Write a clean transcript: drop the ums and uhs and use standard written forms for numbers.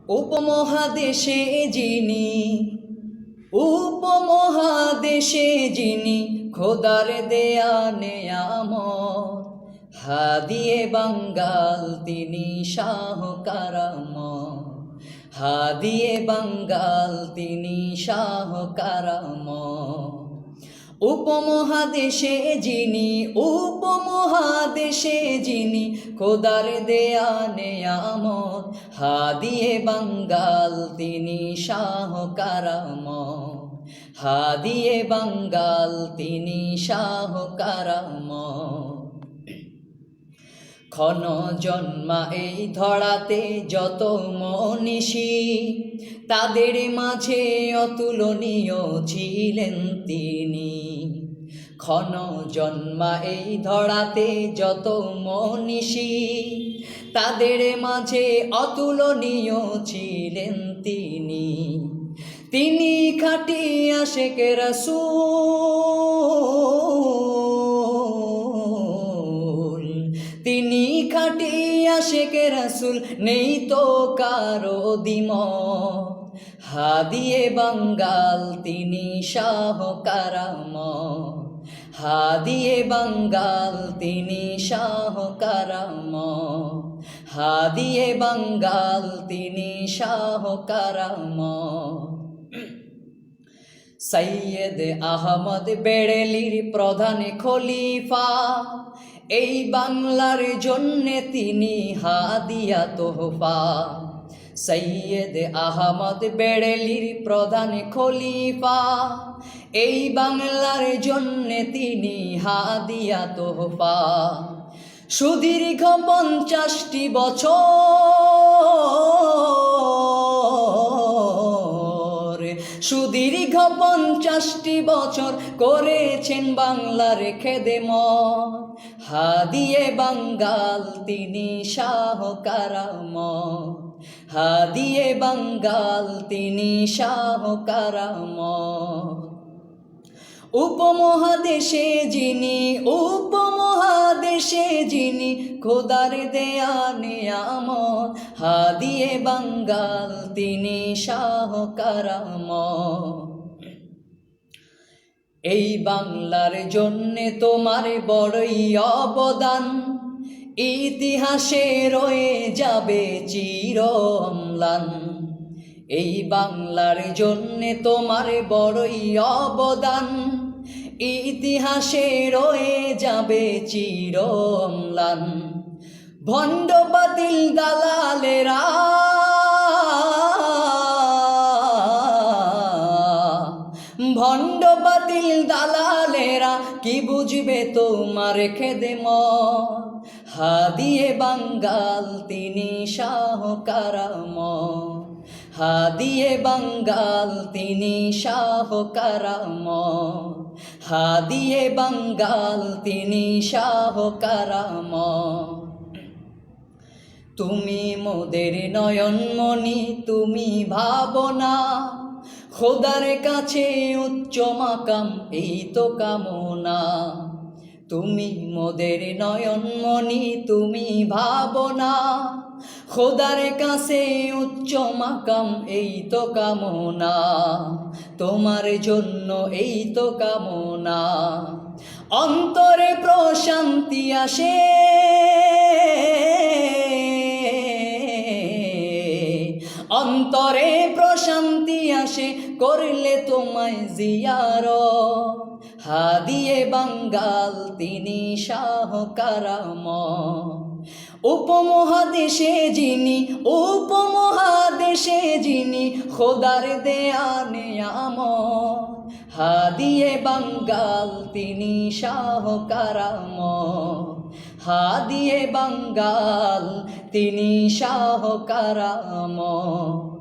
উপমহাদেশে যিনি উপমহাদেশে যিনি খোদার দেয়া নেয়ামত, হাদিয়ে বাঙ্গাল তিনি শাহ কারামত, হাদিয়ে বাঙ্গাল তিনি শাহ কারামত। উপমহাদেশে যিনি উপমহাদেশে যিনি খোদার দেয়া নেয়ামত, হাদিয়ে বাঙ্গাল তিনি শাহ কারামত, হাদিয়ে বাঙ্গাল তিনি শাহ কারামত। ক্ষণ জন্মা এই ধরাতে যত মনীষী, তাদের মাঝে অতুলনীয় ছিলেন তিনি। ক্ষণ জন্মা এই ধরাতে যত মনীষী, তাদের মাঝে অতুলনীয় ছিলেন তিনি। তিনি খাঁটি আশিক রাসূল, তিনি খাঁটি আশিক রাসূল, নেই তো কারো দ্বিমত। হাদিয়ে বাঙ্গাল তিনি শাহ কারামত, হাদিয়ে বাঙ্গাল তিনি শাহ কারামত, হাদিয়ে বাঙ্গাল তিনি শাহ কারামত। সৈয়দ আহমদ বেরেলির প্রধান খলিফা, এই বাংলার জন্যে তিনি হাদিয়া তোহফা। সৈয়দ আহমদ বেরেলির প্রধান খলিফা, এই বাংলার জন্যে তিনি হাদিয়া তোহফা। সুদীর্ঘ 50টি বছর, সুদীর্ঘ 50টি বছর করেছেন বাংলার খেদমত। হাদিয়ে বাঙ্গাল তিনি শাহ কারামত, হাদিয়ে বাঙ্গাল তিনি শাহ কারামত। উপমহাদেশে যিনি উপমহাদেশে যিনি খোদার দেয়া নেয়ামত, হাদিয়ে বাঙ্গাল তিনি শাহ কারামত। এই বাংলার জন্যে তোমার বড়ই অবদান, ইতিহাসে রয়ে যাবে চির অম্লান। এই বাংলার জন্যে তোমার বড়ই অবদান, ইতিহাসে রয়ে যাবে চির অম্লান। ভণ্ড বাতিল দালালেরা ভণ্ড বাতিল দালালেরা কি বুঝবে তোমার খেদমত। হাদিয়ে বাঙ্গাল তিনি শাহ কারামত, হাদিয়ে বাঙ্গাল তিনি শাহ কারামত, হাদিয়ে বাঙ্গাল তিনি শাহ কারামত। তুমি মোদের নয়নমণি, তুমি ভাবনা, খোদার কাছে উচ্চ মাকাম এই তো কামনা। তুমি মোদের নয়নমণি, তুমি ভাবনা, খোদার কাছে উচ্চ মাকাম এই তো কামনা। তোমার জন্য এই তো কামনা, অন্তরে প্রশান্তি আসে, অন্তরে প্রশান্তি আসে করলে তোমায় জিয়ারত। হাদিয়ে বাঙ্গাল তিনি শাহ কারামত। উপমহাদেশে যিনি উপমহাদেশে যিনি খোদার দেয়া নেয়ামত, হাদিয়ে বাঙ্গাল তিনি শাহ কারামত, হাদিয়ে বাঙ্গাল তিনি শাহ কারামত।